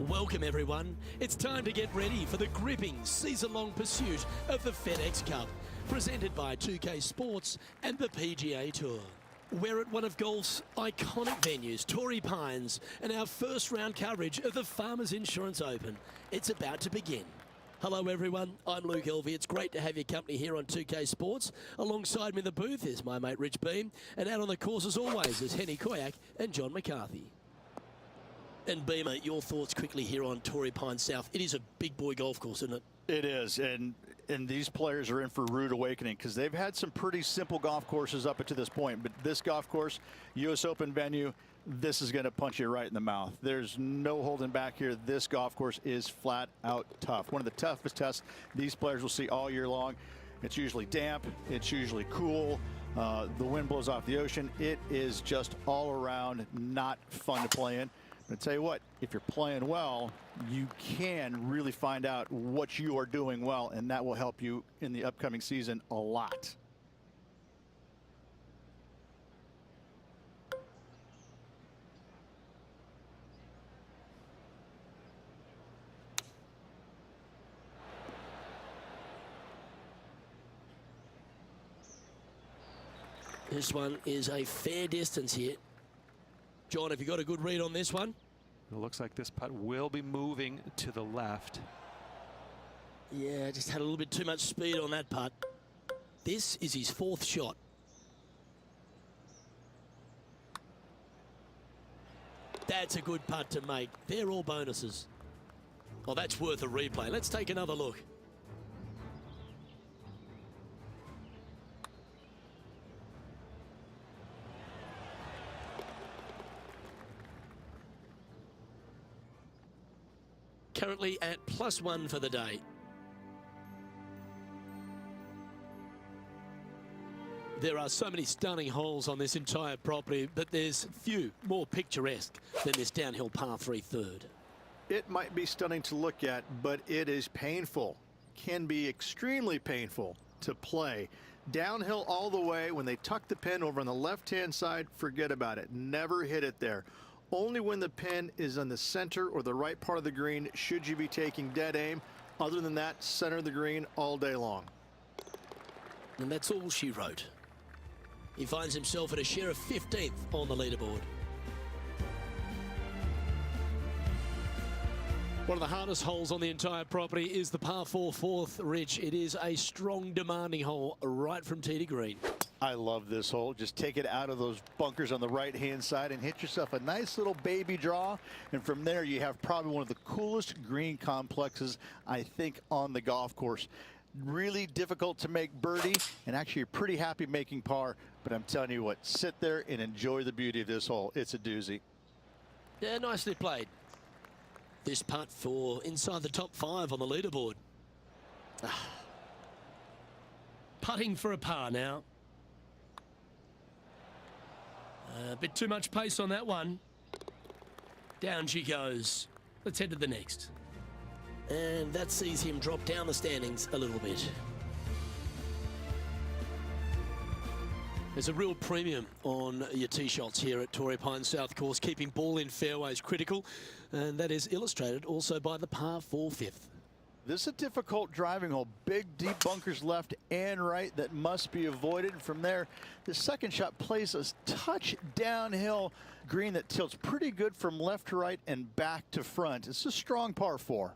Welcome everyone. It's time to get ready for the gripping season-long pursuit of the FedEx Cup, presented by 2K Sports and the PGA Tour. We're at one of golf's iconic venues, Torrey Pines, and our first round coverage of the Farmers Insurance Open. It's about to begin. Hello everyone, I'm Luke Elvey. It's great to have your company here on 2K Sports. Alongside me in the booth is my mate Rich Beam, and out on the course as always is Henny Koyak and John McCarthy. And Beamer, your thoughts quickly here on Torrey Pines South. It is a big boy golf course, isn't it? It is, and these players are in for a rude awakening because they've had some pretty simple golf courses up to this point. But this golf course, U.S. Open venue, this is going to punch you right in the mouth. There's no holding back here. This golf course is flat out tough. One of the toughest tests these players will see all year long. It's usually damp. It's usually cool. The wind blows off the ocean. It is just all around not fun to play in. I tell you what, if you're playing well, you can really find out what you are doing well, and that will help you in the upcoming season a lot. This one is a fair distance here. John, have you got a good read on this one? It looks like this putt will be moving to the left. Yeah, just had a little bit too much speed on that putt. This is his fourth shot. That's a good putt to make. They're all bonuses. Oh, that's worth a replay. Let's take another look. Currently at +1 for the day. There are so many stunning holes on this entire property, but there's few more picturesque than this downhill par 3 third. It might be stunning to look at, but it is painful. Can be extremely painful to play. Downhill all the way. When they tuck the pin over on the left-hand side, forget about it. Never hit it there. Only when the pin is on the center or the right part of the green should you be taking dead aim. Other than that, center of the green all day long. And that's all she wrote. He finds himself at a share of 15th on the leaderboard. One of the hardest holes on the entire property is the par 4 fourth, Rich. It is a strong, demanding hole right from tee to green. I love this hole. Just take it out of those bunkers on the right-hand side and hit yourself a nice little baby draw. And from there, you have probably one of the coolest green complexes, I think, on the golf course. Really difficult to make birdie, and actually you're pretty happy making par. But I'm telling you what, sit there and enjoy the beauty of this hole. It's a doozy. Yeah, nicely played. This putt for inside the top 5 on the leaderboard. Putting for a par now. A bit too much pace on that one. Down she goes. Let's head to the next. And that sees him drop down the standings a little bit. There's a real premium on your tee shots here at Torrey Pines South Course. Keeping ball in fairways critical. And that is illustrated also by the par 4 fifth. This is a difficult driving hole. Big, deep bunkers left and right that must be avoided. From there, the second shot plays a touch downhill green that tilts pretty good from left to right and back to front. It's a strong par 4.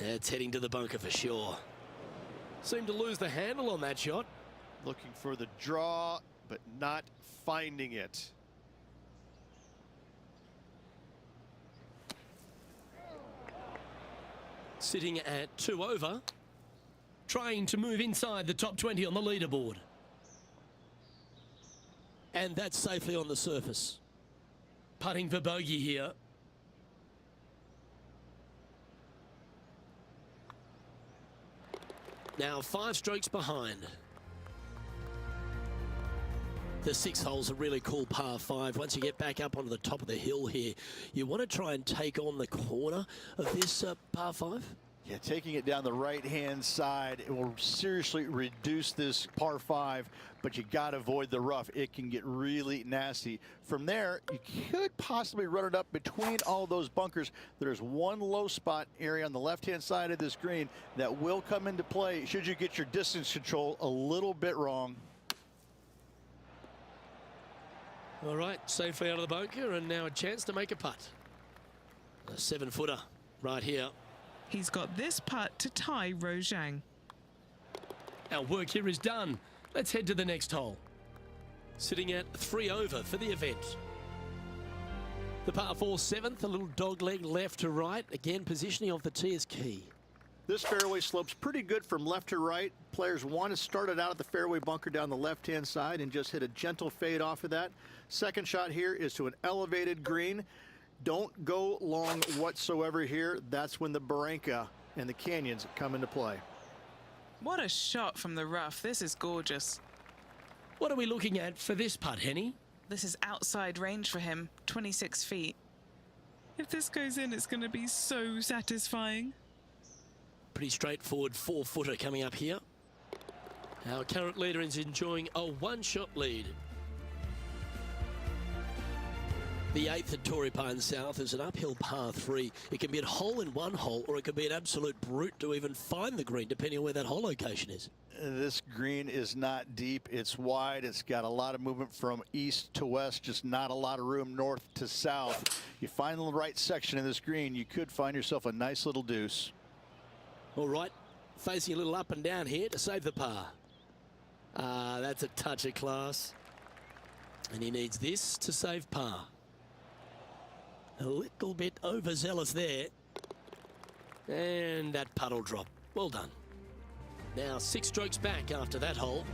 It's heading to the bunker for sure. Seemed to lose the handle on that shot. Looking for the draw, but not finding it. Sitting at 2 over. Trying to move inside the top 20 on the leaderboard. And that's safely on the surface. Putting for bogey here. Now 5 strokes behind. The 6th hole's a really cool par 5. Once you get back up onto the top of the hill here, you want to try and take on the corner of this par 5. Yeah, taking it down the right-hand side, it will seriously reduce this par 5, but you got to avoid the rough. It can get really nasty. From there, you could possibly run it up between all those bunkers. There's one low spot area on the left-hand side of this green that will come into play should you get your distance control a little bit wrong. All right, safely out of the bunker, and now a chance to make a putt. A 7-footer right here. He's got this putt to tie Rojang. Our work here is done. Let's head to the next hole. Sitting at 3 over for the event. The par 4 7th, a little dogleg left to right. Again, positioning of the tee is key. This fairway slopes pretty good from left to right. Players want to start it out at the fairway bunker down the left-hand side and just hit a gentle fade off of that. Second shot here is to an elevated green. Don't go long whatsoever here. That's when the barranca and the canyons come into play. What a shot from the rough. This is gorgeous. What are we looking at for this putt, Henny? This is outside range for him, 26 feet. If this goes in, it's going to be so satisfying. Pretty straightforward 4-footer coming up here. Our current leader is enjoying a 1-shot lead. The 8th at Torrey South is an uphill par 3. It can be a hole in one hole, or it can be an absolute brute to even find the green, depending on where that hole location is. This green is not deep. It's wide. It's got a lot of movement from east to west, just not a lot of room north to south. You find the right section of this green, you could find yourself a nice little deuce. All right, facing a little up and down here to save the par. That's a touch of class. And he needs this to save par. A little bit overzealous there. And that putt will drop. Well done. Now 6 strokes back after that hole.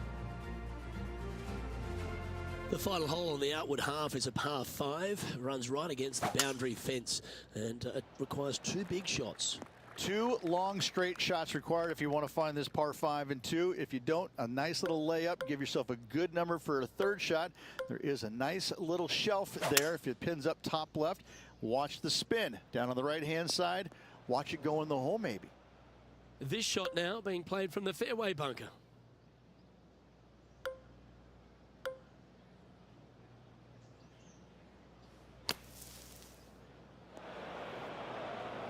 The final hole on the outward half is a par 5. Runs right against the boundary fence. And it requires 2 big shots. 2 long straight shots required if you want to find this par 5 and 2. If you don't, a nice little layup. Give yourself a good number for a 3rd shot. There is a nice little shelf there if it pins up top left. Watch the spin down on the right-hand side. Watch it go in the hole maybe. This shot now being played from the fairway bunker.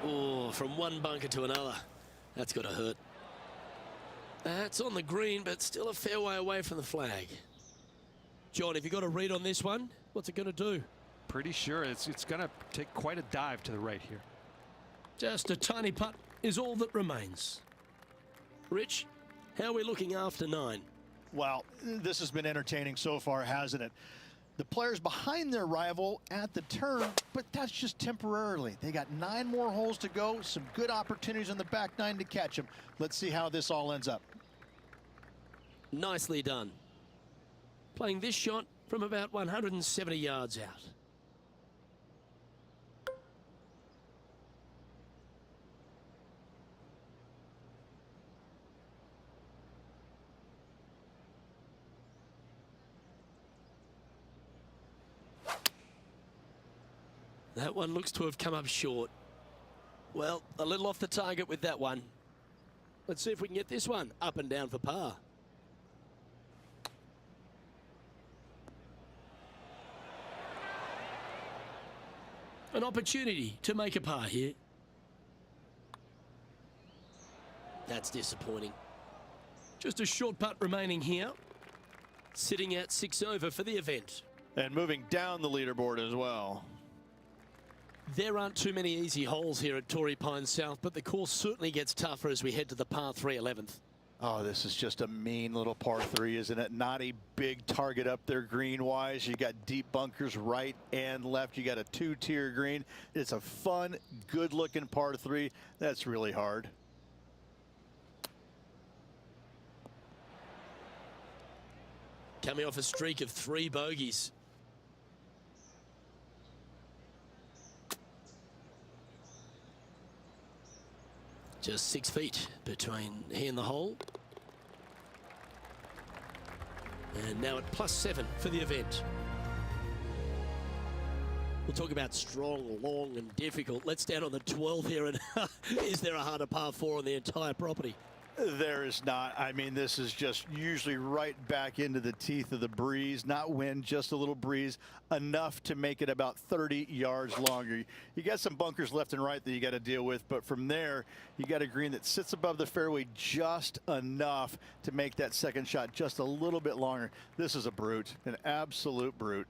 Oh, from one bunker to another. That's got to hurt. That's on the green, but still a fair way away from the flag. John, have you got a read on this one? What's it going to do? Pretty sure it's going to take quite a dive to the right here. Just a tiny putt is all that remains. Rich, how are we looking after 9? Well, this has been entertaining so far, hasn't it? The players behind their rival at the turn, but that's just temporarily. They got 9 more holes to go, some good opportunities on the back 9 to catch them. Let's see how this all ends up. Nicely done. Playing this shot from about 170 yards out. That one looks to have come up short. Well, a little off the target with that one. Let's see if we can get this one up and down for par. An opportunity to make a par here. That's disappointing. Just a short putt remaining here. Sitting at 6 over for the event. And moving down the leaderboard as well. There aren't too many easy holes here at Torrey South, but the course certainly gets tougher as we head to the par 3 11th. Oh, this is just a mean little par 3, isn't it? Not a big target up there green-wise. You got deep bunkers right and left. You got a 2-tier green. It's a fun, good-looking par 3. That's really hard. Coming off a streak of 3 bogeys. Just 6 feet between he and the hole. And now at +7 for the event. We'll talk about strong, long and difficult. Let's stand on the 12 here. And is there a harder par 4 on the entire property? There is not. I mean, this is just usually right back into the teeth of the breeze. Not wind, just a little breeze, enough to make it about 30 yards longer. You got some bunkers left and right that you got to deal with, but from there, you got a green that sits above the fairway just enough to make that second shot just a little bit longer. This is a brute, an absolute brute.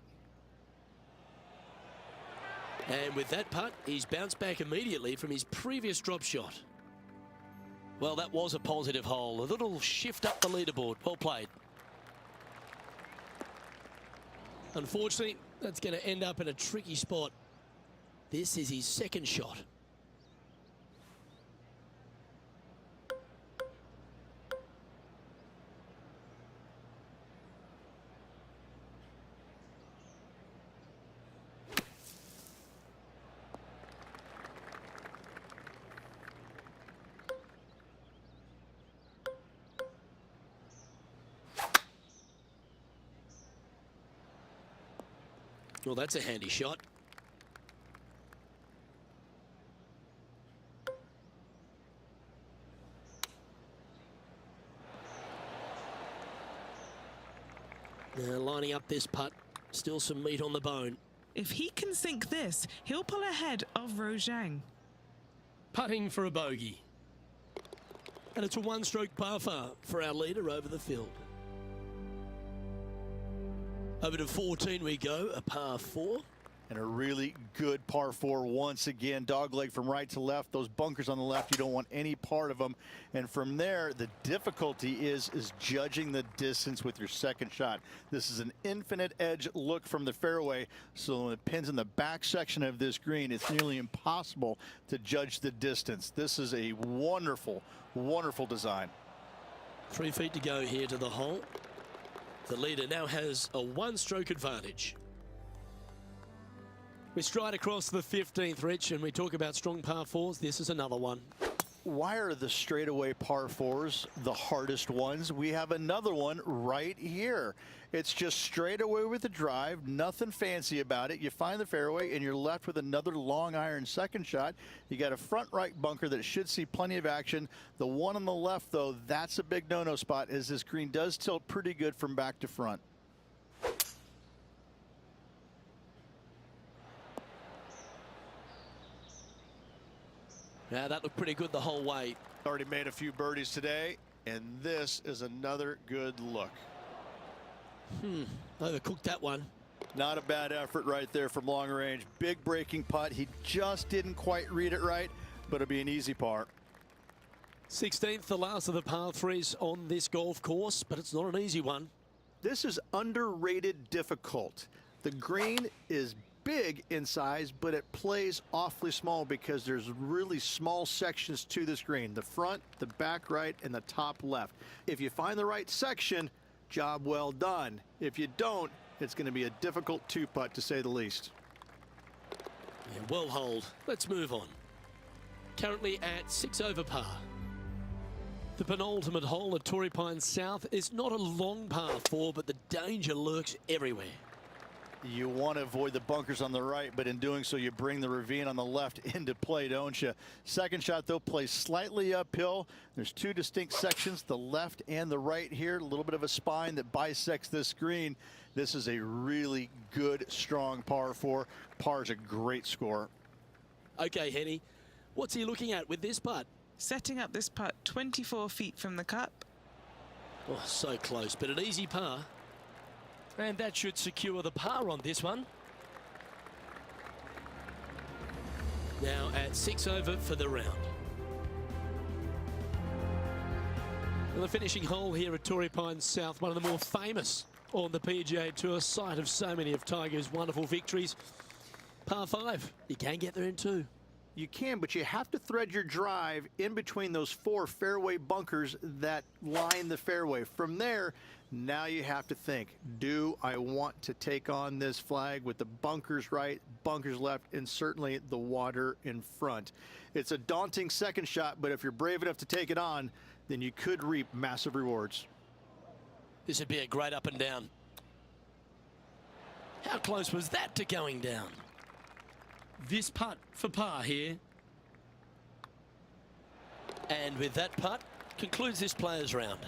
And with that putt, he's bounced back immediately from his previous drop shot. Well, that was a positive hole. A little shift up the leaderboard. Well played. Unfortunately, that's going to end up in a tricky spot. This is his second shot. Well, that's a handy shot. Now lining up this putt, still some meat on the bone. If he can sink this, he'll pull ahead of Rojang. Putting for a bogey. And it's a one-stroke par four for our leader over the field. Over to 14 we go, a par 4. And a really good par 4 once again. Dogleg from right to left. Those bunkers on the left, you don't want any part of them. And from there, the difficulty is judging the distance with your second shot. This is an infinite edge look from the fairway. So when it pins in the back section of this green, it's nearly impossible to judge the distance. This is a wonderful, wonderful design. 3 feet to go here to the hole. The leader now has a one-stroke advantage. We stride across the 15th, Rich, and we talk about strong par 4s. This is another one. Why are the straightaway par 4s the hardest ones? We have another one right here. It's just straight away with the drive, nothing fancy about it. You find the fairway and you're left with another long iron second shot. You got a front right bunker that should see plenty of action. The one on the left, though, that's a big no-no spot, as this green does tilt pretty good from back to front. Yeah, that looked pretty good the whole way. Already made a few birdies today, and this is another good look. Overcooked that one. Not a bad effort right there from long range. Big breaking putt. He just didn't quite read it right, but it'll be an easy par. 16th, the last of the par 3s on this golf course, but it's not an easy one. This is underrated difficult. The green is big in size, but it plays awfully small because there's really small sections to this green. The front, the back right, and the top left. If you find the right section, job well done. If you don't, it's going to be a difficult 2-putt to say the least. Yeah, well holed. Let's move on. Currently at 6 over par. The penultimate hole at Torrey Pines South is not a long par 4, but the danger lurks everywhere. You want to avoid the bunkers on the right, but in doing so, you bring the ravine on the left into play, don't you? Second shot, though, plays slightly uphill. There's 2 distinct sections, the left and the right here. A little bit of a spine that bisects this green. This is a really good, strong par 4. Par is a great score. Okay, Henny, what's he looking at with this putt? Setting up this putt 24 feet from the cup. Oh, so close, but an easy par. And that should secure the par on this one. Now at 6 over for the round. And the finishing hole here at Torrey Pines South, one of the more famous on the PGA Tour, site of so many of Tiger's wonderful victories. Par 5, you can get there in 2. You can, but you have to thread your drive in between those 4 fairway bunkers that line the fairway. From there, now you have to think, do I want to take on this flag with the bunkers right, bunkers left, and certainly the water in front? It's a daunting second shot, but if you're brave enough to take it on, then you could reap massive rewards. This would be a great up and down. How close was that to going down? This putt for par here. And with that putt, concludes this players round.